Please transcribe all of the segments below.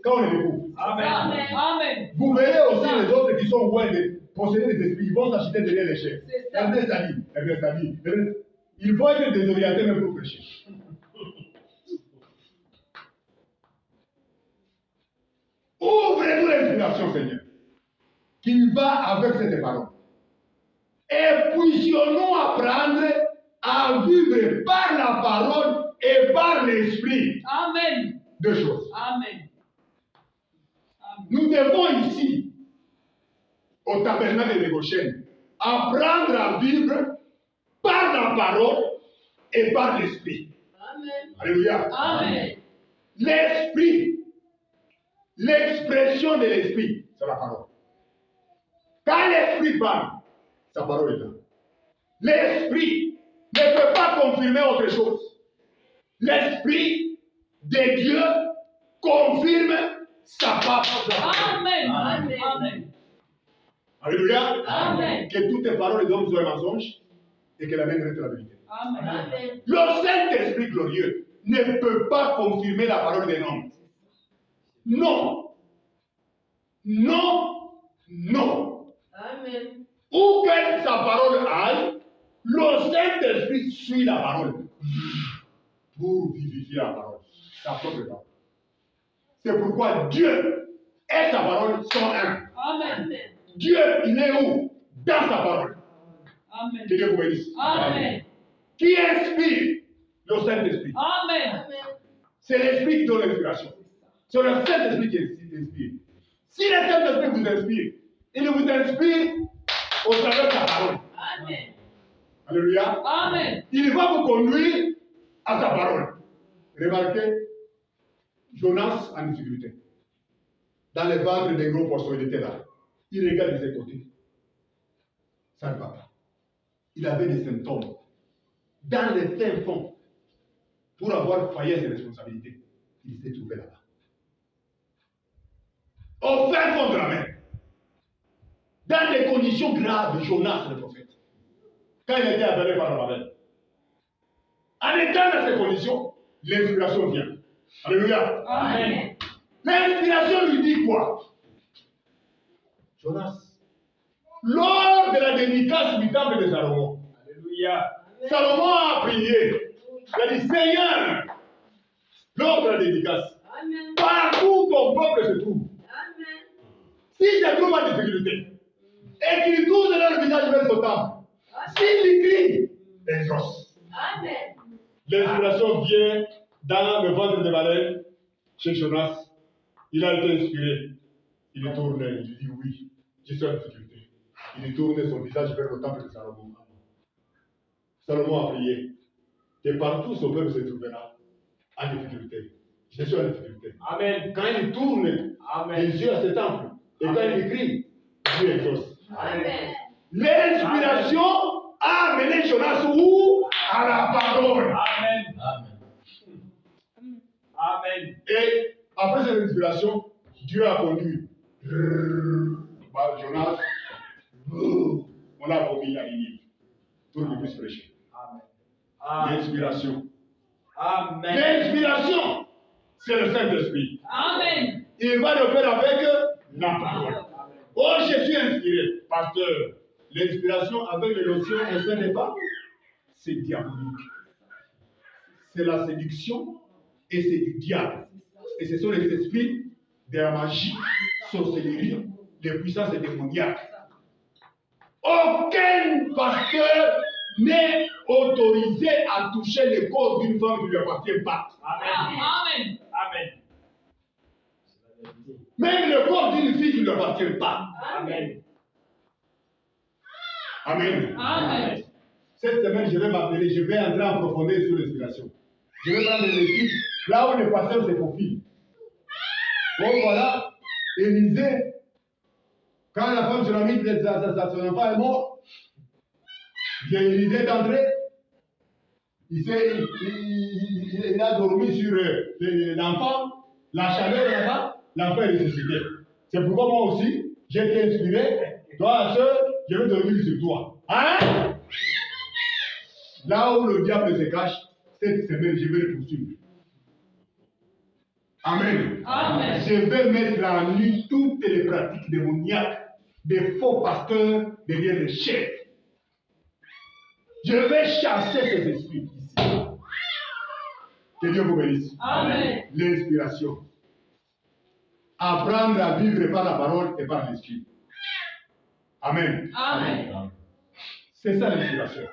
quand on les découvre. Amen. Amen. Vous verrez aussi les autres qui sont loin de posséder les esprits, ils vont s'acheter derrière les chefs. Ernest a dit. Ils vont être désorientés même pour prêcher. Ouvrez-nous l'inspiration, Seigneur, qui va avec cette parole. Et puissions-nous apprendre à vivre par la parole et par l'esprit. Amen. Deux choses. Amen. Nous devons ici, au tabernacle de Goshen, apprendre à vivre par la parole et par l'esprit. Amen. Alléluia. Amen. L'esprit, l'expression de l'esprit, c'est la parole. Quand l'esprit parle, sa parole est là. L'esprit ne peut pas confirmer autre chose. L'esprit de Dieu confirme sa parole. Amen. Amen. Amen. Alléluia. Amen. Que toutes tes paroles d'hommes soient mensonges et que la même reste la vérité. Amen. Amen. Le Saint-Esprit glorieux ne peut pas confirmer la parole d'un homme. Non. Non. Non. Amen. Où que sa parole aille, le Saint-Esprit suit la parole pour vivifier la parole, sa propre parole. C'est pourquoi Dieu et sa parole sont un. Amen. Dieu, il est où? Dans sa parole. Amen. Que Dieu vous bénisse. Amen. Qui inspire? Le Saint-Esprit. Amen. C'est l'Esprit qui donne l'inspiration. C'est le Saint-Esprit qui inspire. Si le Saint-Esprit vous inspire, il vous inspire au travers de sa parole. Amen. Alléluia. Amen. Il va vous conduire à sa parole. Remarquez, Jonas en difficulté. Dans le ventre des gros poissons, il était là. Il regarde de ses côtés. Ça ne va pas. Il avait des symptômes. Dans le fin fond, pour avoir failli à ses responsabilités, il s'est trouvé là-bas. Au fin fond de la mer. Dans des conditions graves, Jonas, le prophète, quand il était appelé par la mer, en étant dans ces conditions, l'inspiration vient. Alléluia. Amen. L'inspiration lui dit quoi? Jonas, lors de la dédicace du temple de Salomon, alléluia, Salomon a prié. Il a dit, Seigneur, lors de la dédicace, partout ton peuple se trouve. Si se trouve en difficulté, et qu'il tourne leur visage vers son temple, s'il crie, exauce. L'inspiration vient dans le ventre de baleine chez Jonas. Il a été inspiré. Il tourne, il dit oui, je suis en difficulté. Il tourne son visage vers le temple de Salomon. Salomon a prié que partout son peuple se trouvera en difficulté. Je suis en difficulté. Amen. Quand il tourne les yeux à ce temple, et quand il crie, Dieu exauce. Amen. L'inspiration a amené Jonas où? À la parole. Amen. Amen. Amen. Et après cette inspiration, Dieu a conduit Jonas. On a promis la Ninive pour qu'il puisse prêcher. Amen. L'inspiration. Amen. L'inspiration, c'est le Saint-Esprit. Amen. Il va le faire avec la parole. Amen. Oh, je suis inspiré, pasteur. L'inspiration avec les notions au sein des femmes, c'est diabolique. C'est la séduction et c'est du diable. Et ce sont les esprits de la magie, sorcellerie, les puissances démoniaques. Aucun pasteur n'est autorisé à toucher le corps d'une femme qui ne lui appartient pas. Amen. Amen. Amen. Même le corps d'une fille qui ne lui appartient pas. Amen. Amen. Amen. Cette semaine, je vais m'appeler, je vais entrer en profondeur sur l'inspiration. Je vais prendre l'équipe là où le pasteur se profile. Bon, voilà, Élisée, quand la femme tsunamite, son enfant est mort, il y a Élisée d'entrer, il a dormi sur l'enfant, la chaleur là-bas, l'enfant est ressuscité. C'est pourquoi moi aussi, j'ai été inspiré, toi, soeur, je vais dormir sur toi. Hein? Là où le diable se cache, cette semaine, je vais le poursuivre. Amen. Amen. Je vais mettre en nu toutes les pratiques démoniaques des faux pasteurs derrière les chefs. Je vais chasser ces esprits ici. Que Dieu vous bénisse. Amen. L'inspiration. Apprendre à vivre par la parole et par l'esprit. Amen. Amen. C'est ça l'inspiration.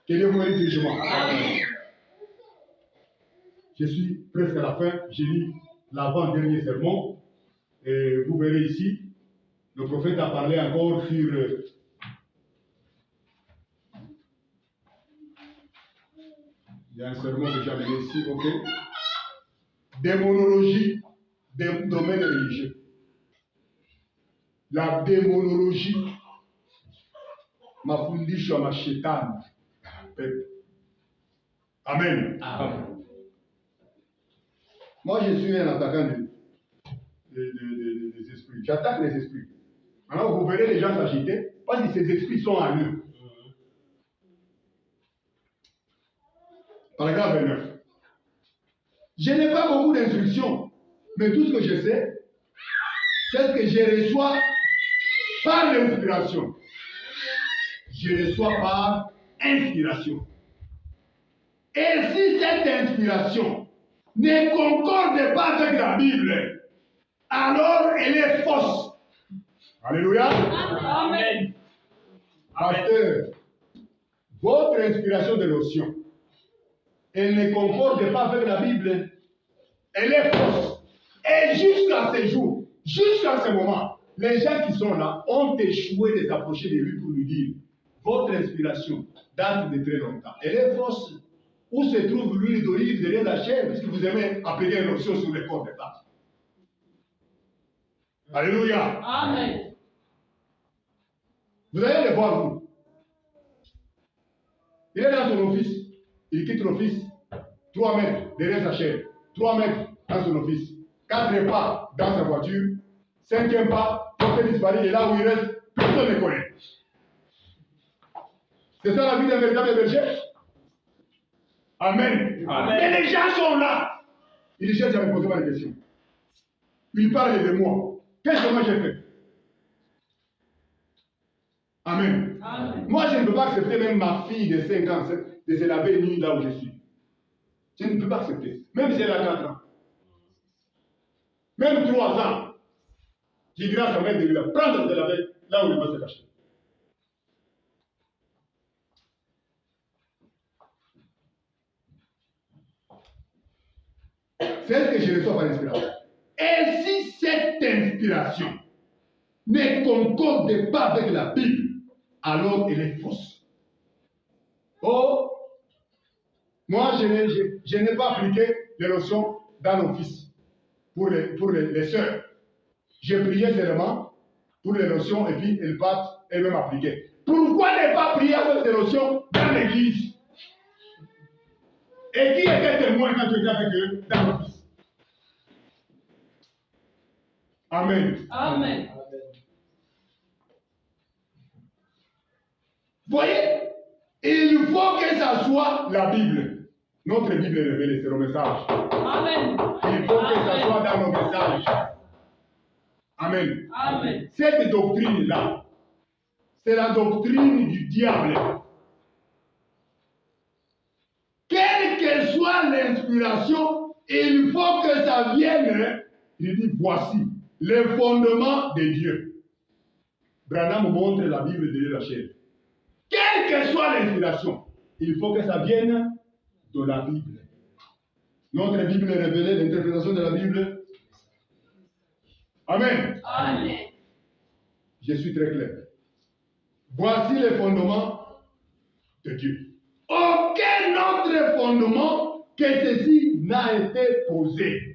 Que Dieu vous bénisse richement. Amen. Je suis presque à la fin. J'ai lu l'avant-dernier sermon. Et vous verrez ici, le prophète a parlé encore sur il y a un sermon que j'ai amené ici, ok. Démonologie des domaines religieux. La démonologie, mafundisho ya mashetani. Amen. Amen. Moi, je suis un attaquant des esprits. J'attaque les esprits. Maintenant, vous verrez les gens s'agiter parce que ces esprits sont en eux. Paragraphe 29. Je n'ai pas beaucoup d'instructions, mais tout ce que je sais, c'est ce que je reçois par l'inspiration. Je reçois par inspiration. Et si cette inspiration ne concorde pas avec la Bible, alors elle est fausse. Alléluia. Amen. Pasteur, votre inspiration de notion, elle ne concorde pas avec la Bible, elle est fausse. Et jusqu'à ce jour, jusqu'à ce moment, les gens qui sont là ont échoué de s'approcher de lui pour lui dire, votre inspiration date de très longtemps. Elle est fausse. Où se trouve l'huile d'olive derrière la chair, puisque vous aimez appeler une notion sur les corps des femmes. Alléluia. Amen. Vous allez le voir, vous. Il est dans son office. Il quitte l'office. 3 mètres derrière sa chair. 3 mètres dans son office. 4 pas dans sa voiture. 5e pas, porté disparu. Et là où il reste, personne ne connaît. C'est ça la vie d'un véritable berger. Amen. Amen. Et les gens sont là. Ils cherchent à me poser des questions. Ils parlent de moi. Qu'est-ce que moi j'ai fait? Amen. Amen. Moi, je ne peux pas accepter même ma fille de 5 ans de se laver nue là où je suis. Je ne peux pas accepter. Même si elle a 4 ans. Même 3 ans. Je dirais à sa mère de lui prendre de se laver là où il va se cacher. C'est ce que je reçois par inspiration. Et si cette inspiration ne concorde pas avec la Bible, alors elle est fausse. Oh, moi je n'ai pas appliqué les notions dans l'office pour les sœurs. J'ai prié seulement pour les notions et puis elles partent elles-mêmes appliquées. Pourquoi ne pas prier avec ces notions dans l'église? Et qui était témoin quand tu étais avec eux dans l'office? Amen. Amen. Voyez, il faut que ça soit la Bible. Notre Bible est révélée, c'est le message. Amen. Il faut que ça soit dans nos messages. Amen. Amen. Cette doctrine-là, c'est la doctrine du diable. Quelle que soit l'inspiration, il faut que ça vienne. Il dit, voici le fondement de Dieu. Branham montre la Bible derrière la chair. Quelle que soit l'inspiration, il faut que ça vienne de la Bible. Notre Bible est révélée, l'interprétation de la Bible. Amen. Amen. Je suis très clair. Voici les fondements de Dieu. Aucun autre fondement que ceci n'a été posé.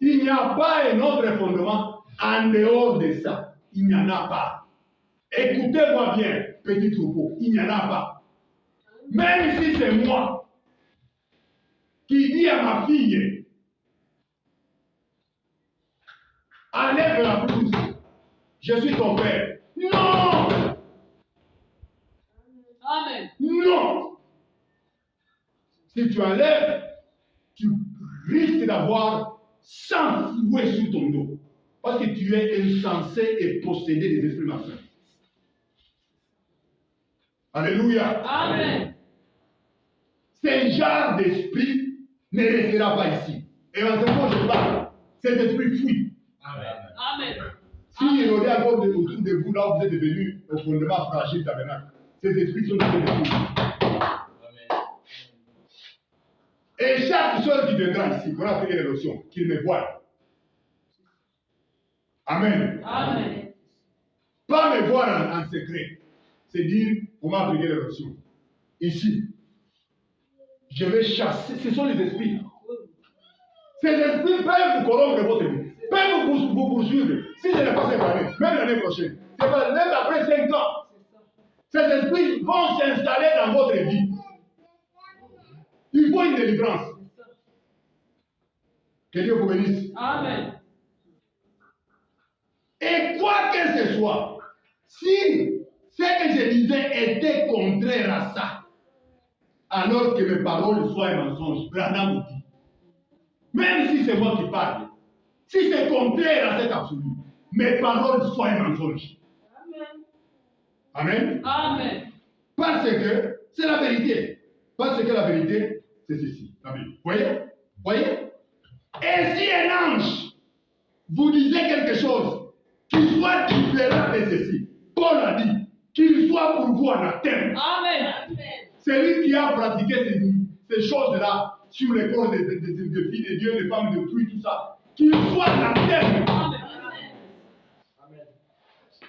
Il n'y a pas un autre fondement en dehors de ça. Il n'y en a pas. Écoutez-moi bien, petit troupeau, il n'y en a pas. Même si c'est moi qui dis à ma fille, enlève la blouse, je suis ton père. Non! Amen. Non! Si tu enlèves, tu risques d'avoir s'enfouer sur ton dos. Parce que tu es insensé et possédé des esprits malsains. Alléluia. Amen. Ce genre d'esprit ne restera pas ici. Et en ce moment, je parle. Cet esprit fuit. Amen. Amen. S'il aurait encore autour de vous, là où vous êtes devenus au fondement fragile tabernacle, ces esprits sont en train de fuir. Et chaque soeur qui viendra ici, pour appliquer les notions, qu'il me voie. Amen. Amen. Pas me voir en secret. C'est dire comment appliquer les notions. Ici, je vais chasser. Ce sont les esprits. Ces esprits peuvent vous corrompre votre vie. Peuvent vous poursuivre. Si ce n'est pas cette année, même l'année prochaine. C'est pas même après 5 ans. Ces esprits vont s'installer dans votre vie. Il faut une délivrance. Que Dieu vous bénisse. Amen. Et quoi que ce soit, si ce que je disais était contraire à ça, alors que mes paroles soient un mensonge, Branham vous dit. Même si c'est moi qui parle, si c'est contraire à cet absolu, mes paroles soient un mensonge. Amen. Amen. Parce que c'est la vérité. Parce que la vérité, c'est ceci. Voyez? Voyez? Et si un ange vous disait quelque chose qui soit différent de ceci, Paul a dit qu'il soit pour vous anathème. Amen. C'est lui qui a pratiqué ces choses-là sur les corps des filles de Dieu, des femmes de tout ça. Qu'il soit anathème. Amen.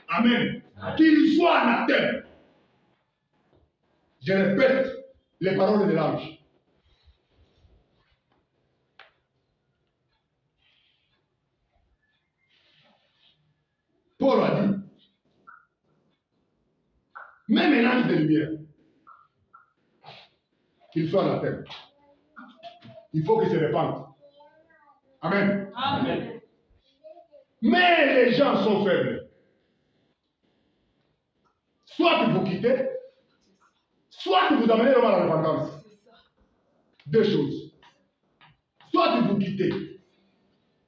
Amen. Qu'il soit anathème. Je répète les paroles de l'ange. Paul a dit, même un ange de lumière, qu'il soit anathème, il faut qu'il se répande. Amen. Amen. Mais les gens sont faibles. Soit vous quittez, soit vous amenez l'homme à la repentance. Deux choses. Soit vous quittez,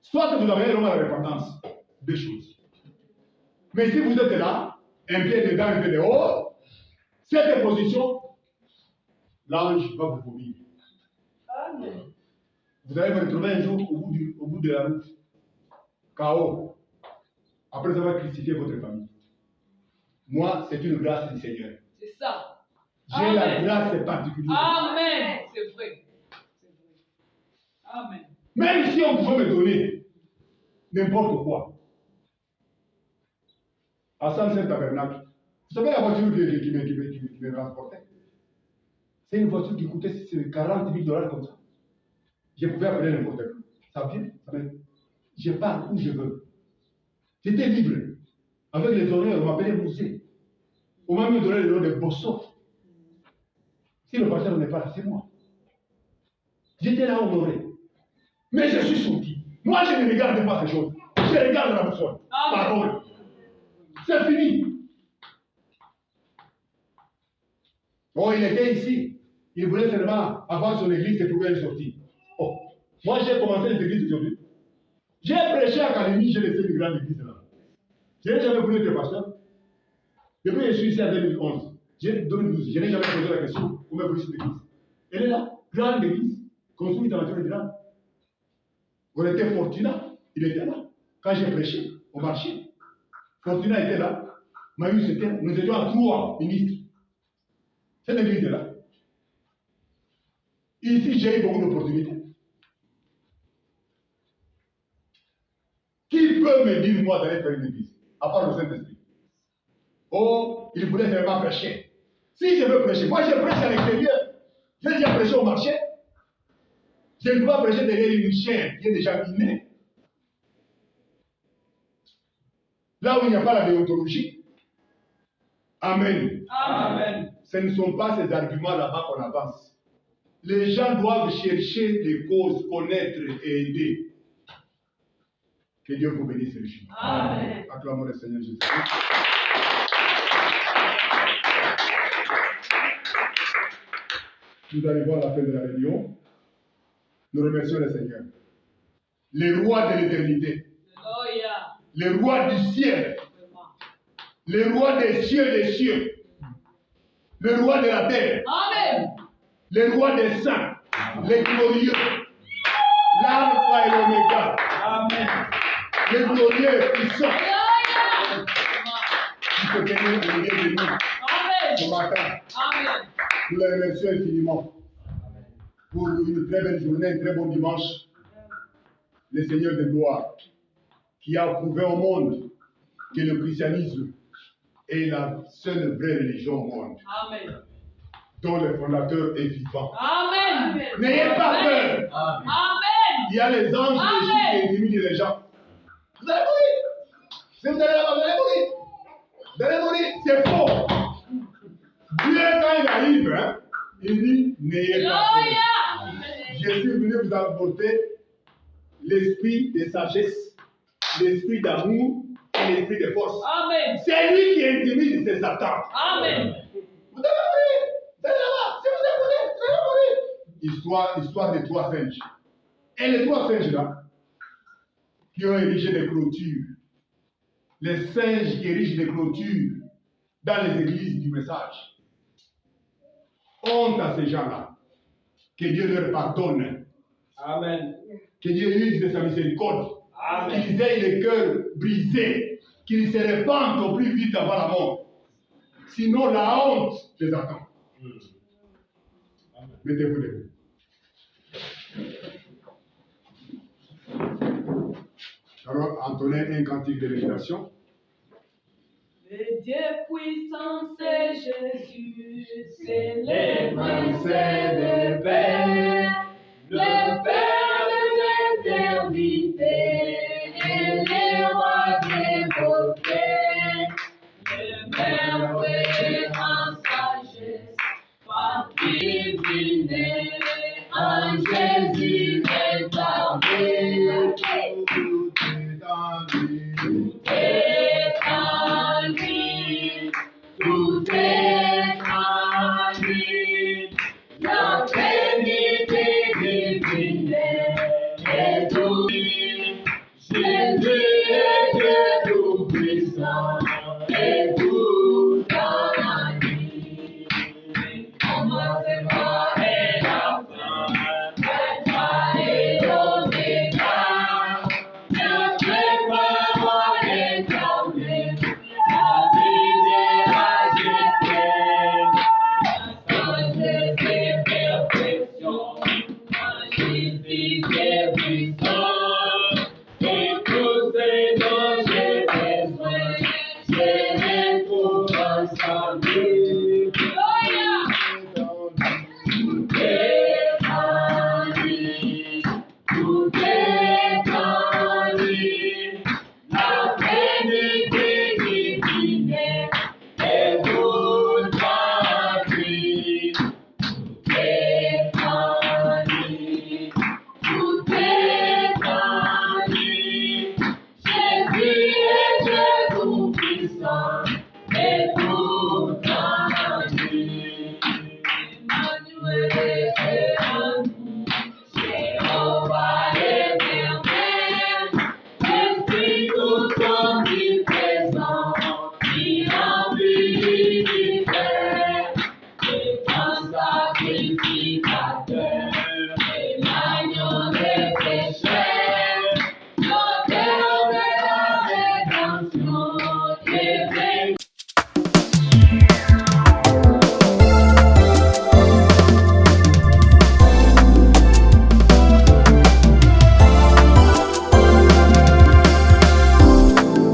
soit vous amenez l'homme à la repentance. Deux choses. Mais si vous êtes là, un pied dedans, un pied dehors, cette position, l'ange va vous vomir. Amen. Vous allez vous retrouver un jour au bout de la route, KO, après avoir crucifié votre famille. Moi, c'est une grâce du Seigneur. C'est ça. J'ai la grâce particulière. Amen. C'est vrai. Amen. Même si on pouvait me donner n'importe quoi, à Saint Tabernacle, vous savez la voiture qui me transportait? C'est une voiture qui coûtait 40 000 $ comme ça. Je pouvais appeler n'importe quoi. Ça vient, ça vient. Je pars où je veux. J'étais libre. Avec les honneurs, on m'appelait Moussé. On m'a même donné le nom de Bosso. Si le pasteur n'est pas là, c'est moi. J'étais là honoré. Mais je suis sorti. Moi, je ne regarde pas ces choses. Je regarde la boussole. Parole. C'est fini. Oh, il était ici. Il voulait seulement avoir son église et trouver une sortie. Oh, moi, j'ai commencé les églises aujourd'hui. J'ai prêché à Calémie, j'ai laissé une grande église là. Je n'ai jamais voulu être pasteur. Depuis que je suis ici en 2011, 2012, je n'ai jamais posé la question comment vous cette église. Elle est là, grande église, construite en nature de grande. On était Fortuna, il était là. Quand j'ai prêché au marché, Fortuna était là. Marius était là. Nous étions à 3 ministres. Cette église est là. Ici, j'ai eu beaucoup d'opportunités. Qui peut me dire, moi, d'aller faire une église, à part le Saint-Esprit? Oh, il voulait vraiment prêcher. Si je veux prêcher, moi je prêche à l'extérieur. J'ai déjà prêché au marché. Je ne peux pas prêcher derrière une chair qui est déjà minée. Là où il n'y a pas la déontologie. Amen. Amen. Ce ne sont pas ces arguments là-bas qu'on avance. Les gens doivent chercher les causes, connaître et aider. Que Dieu vous bénisse richement. Amen. Acclamons le Seigneur Jésus. Nous arrivons à la fin de la réunion. Nous remercions le Seigneur. le roi de l'éternité, le roi du ciel, le roi des cieux, le roi de la terre, Amen. le roi des saints, le glorieux, l'alpha et l'oméga, le glorieux puissant, qui se tenait au milieu de nous ce matin. Nous le remercions infiniment pour une très belle journée, un très bon dimanche. Le Seigneur de gloire, qui a prouvé au monde que le christianisme est la seule vraie religion au monde, dont le fondateur est vivant. N'ayez pas peur. Il y a les anges qui intimident les gens. Vous allez mourir. Si vous allez là-bas, vous allez mourir. Vous allez mourir. C'est faux. Dieu, quand il arrive, hein, il dit, n'ayez pas peur. Je suis venu vous apporter l'esprit de sagesse, l'esprit d'amour et l'esprit de force. C'est lui qui intimide, c'est Satan. Vous allez mourir. Vous allez là-bas. Si vous écoutez, vous allez mourir. Histoire des trois singes. Et les trois singes là, qui ont érigé des clôtures, les singes qui érigent des clôtures dans les églises du message, honte à ces gens-là. Que Dieu leur pardonne. Amen. Que Dieu use de sa miséricorde. Qu'ils aient le cœur brisé. Qu'ils se répandent au plus vite avant la mort. Sinon, la honte les attend. Mettez-vous debout. Alors, entonnez un cantique de méditation. Le Dieu puissant, c'est Jésus, c'est L'évangile de paix, le Père de l'éternité et le roi des beautés, le merveilleux en sagesse, par divine, en Jésus rétabli. Tout est en lui, la vérité divine est tout. Jésus est Dieu tout-puissant et tout en lui. Commencement et la fin, Alpha et l'Oméga, notre parole est tombée.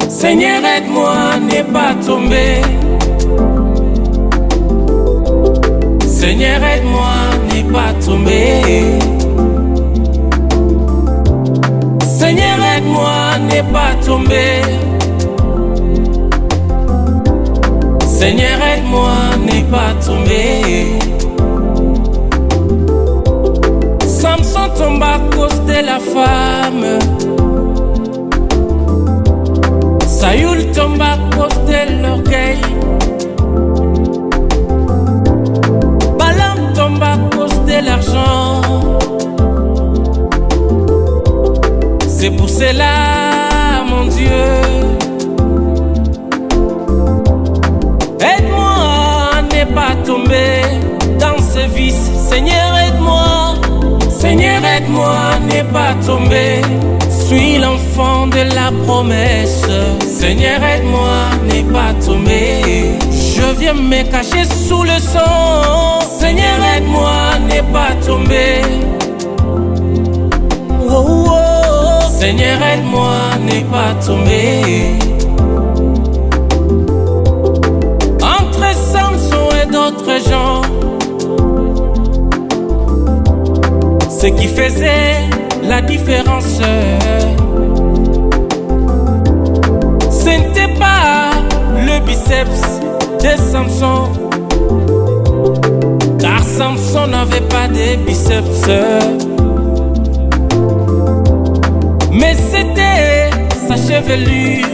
Seigneur, aide-moi à ne pas tomber. Seigneur, aide-moi à ne pas tomber. Seigneur, aide-moi à ne pas tomber. Seigneur, aide-moi à ne pas tomber. Samson tombe à cause de la femme. Saül tombe à cause de l'orgueil. Balaam tombe à cause de l'argent. cela, mon Dieu. Aide-moi à ne pas tomber dans ce vice. Seigneur, aide-moi. Seigneur, aide-moi à ne pas tomber. Suis l'enfant de la promesse. Seigneur, aide-moi à ne pas tomber. Je viens me cacher sous le sang. Seigneur, aide-moi à ne pas tomber. Oh, oh. Seigneur, aide-moi à ne pas tomber. Entre Samson et d'autres gens, ce qui faisait la différence, ce n'était pas le biceps de Samson, car Samson n'avait pas de biceps, mais c'était sa chevelure,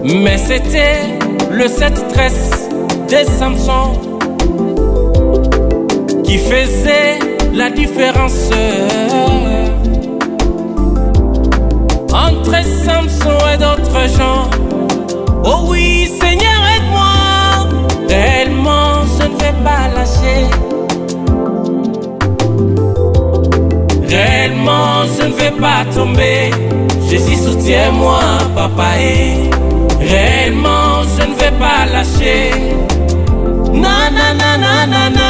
mais c'était le 7-13 de Samson qui faisait la différence entre Samson et d'autres gens. Oh oui, Seigneur, aide-moi. Réellement, je ne vais pas lâcher. Réellement, je ne vais pas tomber. Jésus, soutiens-moi, papa. Et réellement, je ne vais pas lâcher. Na na na na na na.